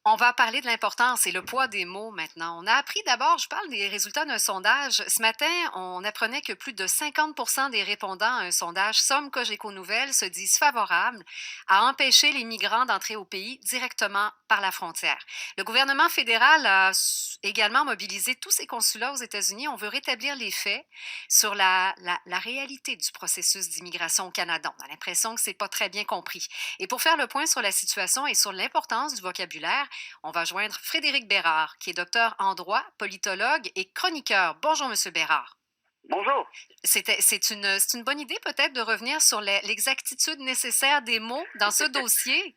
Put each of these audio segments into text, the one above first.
On va parler de l'importance et le poids des mots maintenant. On a appris d'abord, je parle des résultats d'un sondage. Ce matin, on apprenait que plus de 50 des répondants à un sondage Somme Cogeco Nouvelles se disent favorables à empêcher les migrants d'entrer au pays directement par la frontière. Le gouvernement fédéral a également mobilisé tous ses consulats aux États-Unis. On veut rétablir les faits sur la réalité du processus d'immigration au Canada. On a l'impression que c'est pas très bien compris. Et pour faire le point sur la situation et sur l'importance du vocabulaire, on va joindre Frédéric Bérard, qui est docteur en droit, politologue et chroniqueur. Bonjour, Monsieur Bérard. Bonjour. C'est une bonne idée peut-être de revenir sur l'exactitude nécessaire des mots dans ce dossier.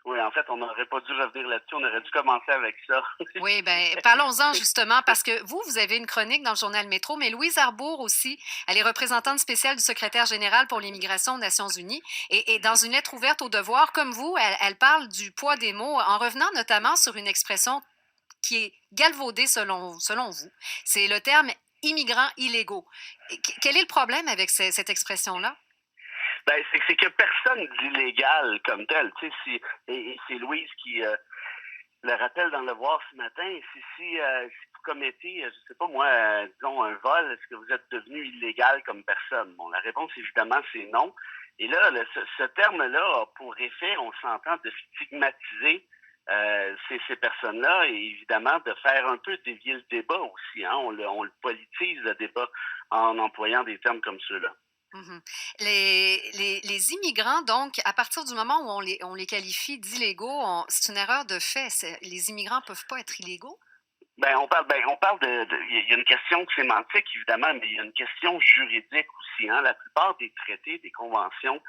Oui, en fait, on n'aurait pas dû revenir là-dessus, on aurait dû commencer avec ça. Oui, bien, parlons-en justement, parce que vous avez une chronique dans le journal Métro, mais Louise Arbour aussi, elle est représentante spéciale du secrétaire général pour l'immigration aux Nations unies. Et dans une lettre ouverte au devoir, comme vous, elle parle du poids des mots, en revenant notamment sur une expression qui est galvaudée selon vous. C'est le terme immigrants illégaux. Quel est le problème avec cette expression-là? Ben, c'est que personne d'illégal comme tel. Tu sais, et c'est Louise qui le rappelle dans le voir ce matin. Si vous commettez, je sais pas moi, disons un vol, est-ce que vous êtes devenu illégal comme personne? Bon, la réponse évidemment c'est non. Et là, ce terme-là a pour effet, on s'entend, de stigmatiser ces personnes-là et évidemment de faire un peu dévier le débat aussi. Hein? On le politise le débat en employant des termes comme ceux-là. Mhm. Les immigrants, donc, à partir du moment où on les qualifie d'illégaux, c'est une erreur de fait. Les immigrants ne peuvent pas être illégaux? Ben, on parle il y a une question sémantique, évidemment, mais il y a une question juridique aussi. Hein. La plupart des traités, des conventions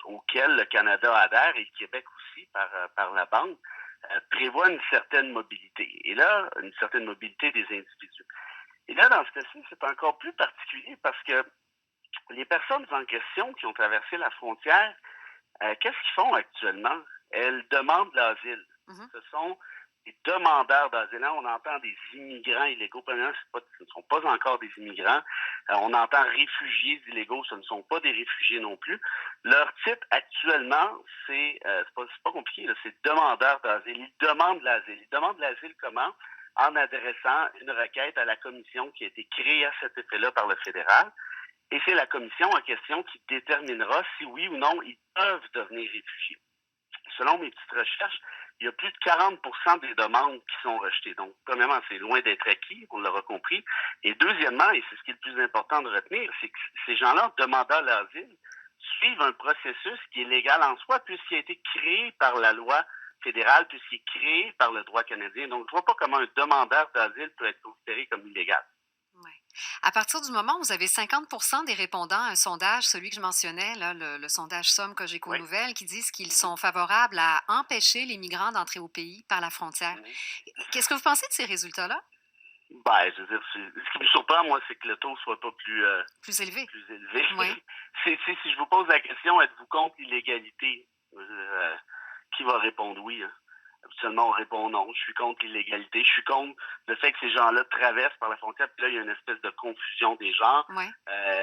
auxquelles le Canada adhère et le Québec aussi par la bande, prévoient une certaine mobilité. Et là, une certaine mobilité des individus. Et là, dans ce cas-ci, c'est encore plus particulier parce que les personnes en question qui ont traversé la frontière, qu'est-ce qu'ils font actuellement? Elles demandent l'asile. Mhm. Ce sont des demandeurs d'asile. Là, on entend des immigrants illégaux. Premièrement, ce ne sont pas encore des immigrants. On entend réfugiés illégaux. Ce ne sont pas des réfugiés non plus. Leur titre actuellement, c'est pas compliqué. Là, c'est demandeurs d'asile. Ils demandent l'asile. Ils demandent l'asile comment? En adressant une requête à la commission qui a été créée à cet effet-là par le fédéral. Et c'est la commission en question qui déterminera si oui ou non ils peuvent devenir réfugiés. Selon mes petites recherches, il y a plus de 40 des demandes qui sont rejetées. Donc, premièrement, c'est loin d'être acquis, on l'aura compris. Et deuxièmement, et c'est ce qui est le plus important de retenir, c'est que ces gens-là, demandant l'asile, suivent un processus qui est légal en soi, puisqu'il a été créé par la loi fédérale, puisqu'il est créé par le droit canadien. Donc, je ne vois pas comment un demandeur d'asile peut être considéré comme illégal. Ouais. À partir du moment où vous avez 50 des répondants à un sondage, celui que je mentionnais, là, le sondage Somme Cogeco Oui. Nouvelles, qui disent qu'ils Mhm. sont favorables à empêcher les migrants d'entrer au pays par la frontière. Mhm. Qu'est-ce que vous pensez de ces résultats-là? Ben, je veux dire, ce qui me surprend, moi, c'est que le taux soit pas Plus élevés? plus élevé. Oui. Si je vous pose la question, êtes-vous contre l'illégalité? Qui va répondre oui? Hein? Habituellement, on répond non. Je suis contre l'illégalité. Je suis contre le fait que ces gens-là traversent par la frontière. Puis là, il y a une espèce de confusion des genres. Oui.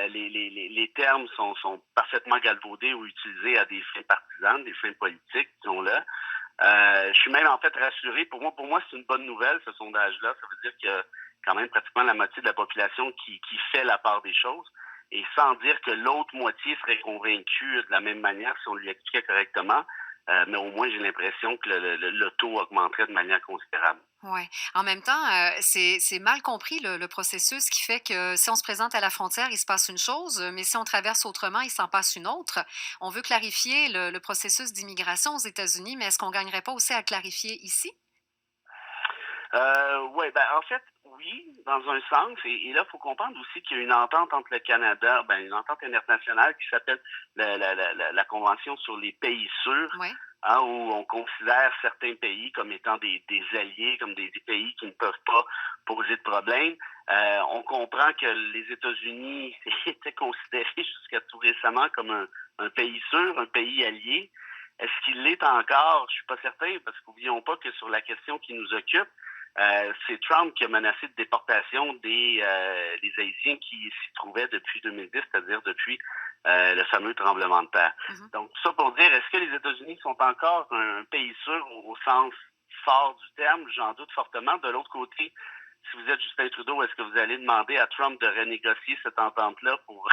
Les termes sont parfaitement galvaudés ou utilisés à des fins partisanes, des fins politiques, disons-le. Je suis même en fait rassuré. Pour moi, c'est une bonne nouvelle, ce sondage-là. Ça veut dire qu'il y a quand même pratiquement la moitié de la population qui fait la part des choses. Et sans dire que l'autre moitié serait convaincue de la même manière si on lui expliquait correctement. Mais au moins, j'ai l'impression que le taux augmenterait de manière considérable. Ouais. En même temps, c'est mal compris le processus qui fait que si on se présente à la frontière, il se passe une chose, mais si on traverse autrement, il s'en passe une autre. On veut clarifier le processus d'immigration aux États-Unis, mais est-ce qu'on gagnerait pas aussi à clarifier ici? Oui, ben en fait, oui, dans un sens. Et là, il faut comprendre aussi qu'il y a une entente entre le Canada, une entente internationale qui s'appelle la Convention sur les pays sûrs, Oui. hein, où on considère certains pays comme étant des alliés, comme des pays qui ne peuvent pas poser de problème. On comprend que les États-Unis étaient considérés jusqu'à tout récemment comme un pays sûr, un pays allié. Est-ce qu'il l'est encore? Je suis pas certain, parce qu'oublions pas que sur la question qui nous occupe, c'est Trump qui a menacé de déportation des Haïtiens qui s'y trouvaient depuis 2010, c'est-à-dire depuis le fameux tremblement de terre. Mhm. Donc, ça pour dire, est-ce que les États-Unis sont encore un pays sûr au sens fort du terme? J'en doute fortement. De l'autre côté, si vous êtes Justin Trudeau, est-ce que vous allez demander à Trump de renégocier cette entente-là pour,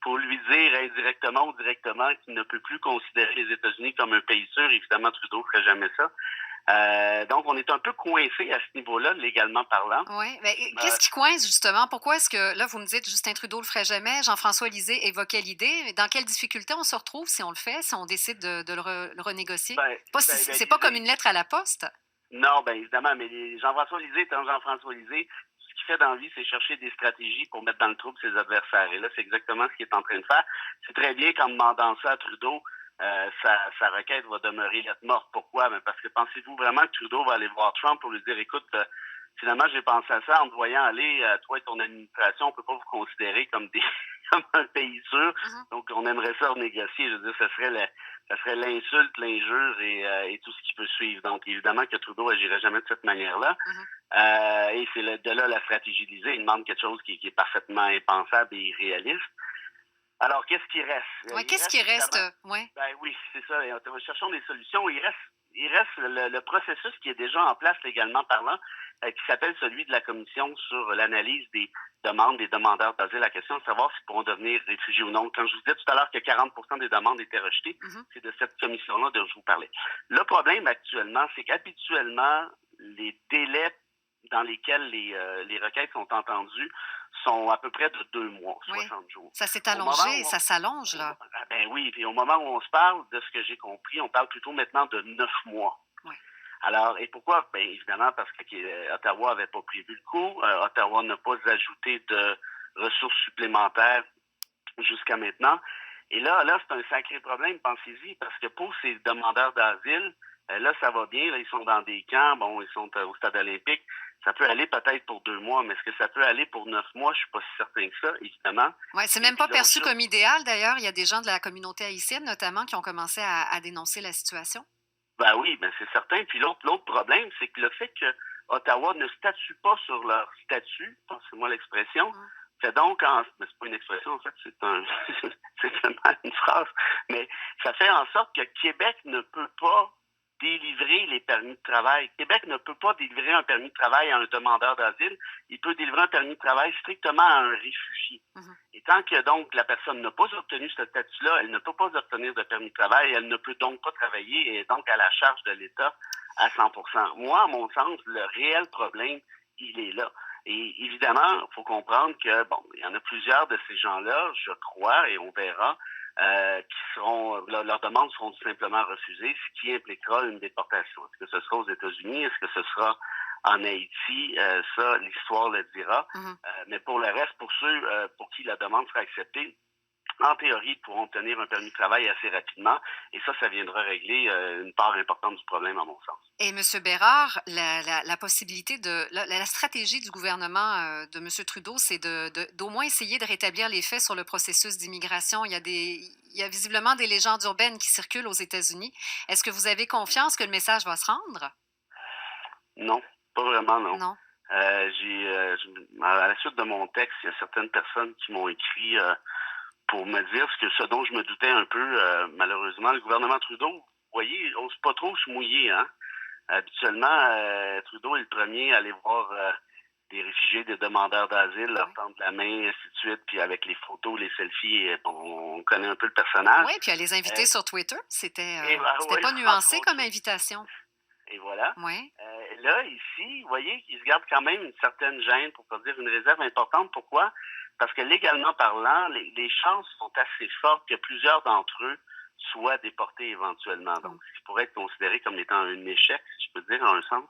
pour lui dire indirectement ou directement qu'il ne peut plus considérer les États-Unis comme un pays sûr? Évidemment, Trudeau ne ferait jamais ça. Donc, on est un peu coincé à ce niveau-là, légalement parlant. Oui. Mais Euh, qu'est-ce qui coince, justement? Pourquoi est-ce que, là, vous me dites Justin Trudeau le ferait jamais, Jean-François Lisée évoquait l'idée, mais dans quelle difficulté on se retrouve si on le fait, si on décide de le renégocier? ben, C'est pas comme Lisée, une lettre à la poste? non, ben évidemment, mais Jean-François Lisée étant Jean-François Lisée, ce qu'il fait dans la vie, c'est chercher des stratégies pour mettre dans le trouble ses adversaires. Et là, c'est exactement ce qu'il est en train de faire. C'est très bien qu'en demandant ça à Trudeau, sa requête va demeurer lettre morte. Pourquoi? Ben parce que pensez-vous vraiment que Trudeau va aller voir Trump pour lui dire, écoute, finalement, j'ai pensé à ça en te voyant aller, toi et ton administration, on peut pas vous considérer comme des comme un pays sûr. Mhm. Donc, on aimerait ça renégocier. Je veux dire, ça serait l'insulte, l'injure et tout ce qui peut suivre. Donc, évidemment que Trudeau agirait jamais de cette manière-là. Mhm. Et c'est de là la stratégie d'Élysée. Il demande quelque chose qui est parfaitement impensable et irréaliste. Alors, qu'est-ce qui reste? Ouais, Il qu'est-ce reste qui reste? évidemment, Ouais. ben oui, c'est ça. Cherchons des solutions. Il reste le processus qui est déjà en place légalement parlant, qui s'appelle celui de la commission sur l'analyse des demandes des demandeurs d'asile. La question de savoir s'ils pourront devenir réfugiés ou non. Quand je vous disais tout à l'heure que 40% des demandes étaient rejetées, Mhm. c'est de cette commission-là dont je vous parlais. Le problème actuellement, c'est qu'habituellement, les délais dans lesquels les requêtes sont entendues sont à peu près de 2 mois, Oui. 60 jours. Ça s'est Au moment allongé, où ça s'allonge, là. ben oui, puis au moment où on se parle, de ce que j'ai compris, on parle plutôt maintenant de 9 mois. Oui. Alors, et pourquoi? Bien, évidemment, parce que Ottawa n'avait pas prévu le coup. Ottawa n'a pas ajouté de ressources supplémentaires jusqu'à maintenant. Et là, c'est un sacré problème, pensez-y, parce que pour ces demandeurs d'asile, là, ça va bien, là, ils sont dans des camps, bon, ils sont au stade olympique. Ça peut aller peut-être pour 2 mois, mais est-ce que ça peut aller pour 9 mois? Je suis pas si certain que ça, évidemment. Ouais, c'est Et même puis pas l'autre perçu chose, comme idéal, d'ailleurs. Il y a des gens de la communauté haïtienne, notamment, qui ont commencé à dénoncer la situation. ben oui, ben c'est certain. Puis l'autre problème, c'est que le fait que Ottawa ne statue pas sur leur statut, passez-moi l'expression, Mm. fait donc, mais c'est pas une expression, en fait, c'est seulement une phrase, mais ça fait en sorte que Québec ne peut pas délivrer les permis de travail. Québec ne peut pas délivrer un permis de travail à un demandeur d'asile. Il peut délivrer un permis de travail strictement à un réfugié. Mhm. Et tant que donc la personne n'a pas obtenu ce statut-là, elle ne peut pas obtenir de permis de travail, elle ne peut donc pas travailler et est donc à la charge de l'État à 100%. Moi, à mon sens, le réel problème, il est là. Et évidemment, il faut comprendre que, bon, il y en a plusieurs de ces gens-là, je crois, et on verra, qui seront, leurs demandes seront tout simplement refusées, ce qui impliquera une déportation. Est-ce que ce sera aux États-Unis? Est-ce que ce sera en Haïti? Ça, l'histoire le dira. Mhm. Mais pour le reste, pour ceux pour qui la demande sera acceptée, en théorie, ils pourront obtenir un permis de travail assez rapidement. Et ça viendra régler une part importante du problème, à mon sens. Et M. Bérard, la possibilité la stratégie du gouvernement de M. Trudeau, c'est d'au moins essayer de rétablir les faits sur le processus d'immigration. Il y a visiblement des légendes urbaines qui circulent aux États-Unis. Est-ce que vous avez confiance que le message va se rendre? Non, pas vraiment, non. Non. À la suite de mon texte, il y a certaines personnes qui m'ont écrit pour me dire ce dont je me doutais un peu. Malheureusement, le gouvernement Trudeau, vous voyez, il n'ose pas trop se mouiller. Hein? Habituellement, Trudeau est le premier à aller voir des réfugiés, des demandeurs d'asile, leur Oui. tendre la main, ainsi de suite, puis avec les photos, les selfies, on connaît un peu le personnage. Oui, puis à les inviter Euh, sur Twitter, et ben, c'était oui, pas entre nuancé autres comme choses. invitation. Et voilà. Oui. Là, ici, vous voyez qu'ils se gardent quand même une certaine gêne, pour pas dire une réserve importante. Pourquoi? Parce que légalement parlant, les chances sont assez fortes que plusieurs d'entre eux soient déportés éventuellement. Donc, Mm. ce qui pourrait être considéré comme étant un échec, si je peux dire, en un sens.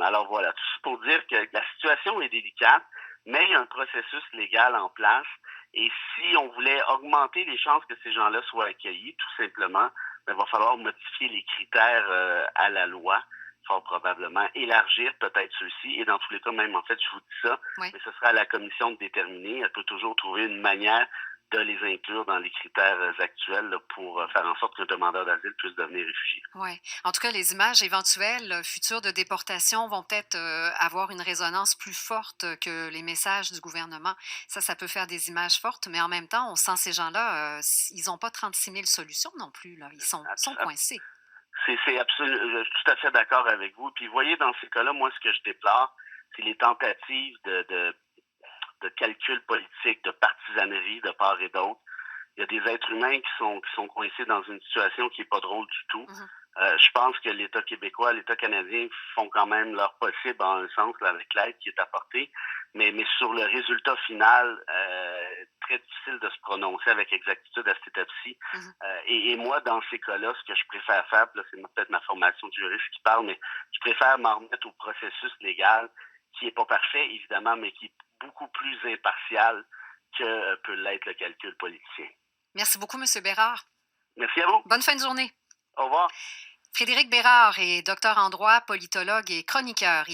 Alors voilà, tout ça pour dire que la situation est délicate, mais il y a un processus légal en place. Et si on voulait augmenter les chances que ces gens-là soient accueillis, tout simplement, il va falloir modifier les critères à la loi, fort probablement, élargir peut-être ceux-ci. Et dans tous les cas, même en fait, je vous dis ça, Oui. mais ce sera à la commission de déterminer. Elle peut toujours trouver une manière de les inclure dans les critères actuels là, pour faire en sorte qu'un demandeur d'asile puisse devenir réfugié. Ouais. En tout cas, les images éventuelles, futures de déportation vont peut-être, avoir une résonance plus forte que les messages du gouvernement. Ça peut faire des images fortes, mais en même temps, on sent ces gens-là, ils n'ont pas 36 000 solutions non plus, là. Ils sont coincés. C'est absolument, je suis tout à fait d'accord avec vous. Puis, vous voyez, dans ces cas-là, moi, ce que je déplore, c'est les tentatives de calcul politique, de partisanerie de part et d'autre. Il y a des êtres humains qui sont coincés dans une situation qui n'est pas drôle du tout. Mmh. Je pense que l'État québécois, l'État canadien font quand même leur possible en un sens là, avec l'aide qui est apportée, mais sur le résultat final, très difficile de se prononcer avec exactitude à cette étape-ci. Mmh. Et moi, dans ces cas-là, ce que je préfère faire, puis là, c'est peut-être ma formation de juriste qui parle, mais je préfère m'en remettre au processus légal, qui n'est pas parfait, évidemment, mais qui est beaucoup plus impartial que peut l'être le calcul politicien. Merci beaucoup, monsieur Bérard. Merci à vous. Bonne fin de journée. Au revoir. Frédéric Bérard est docteur en droit, politologue et chroniqueur.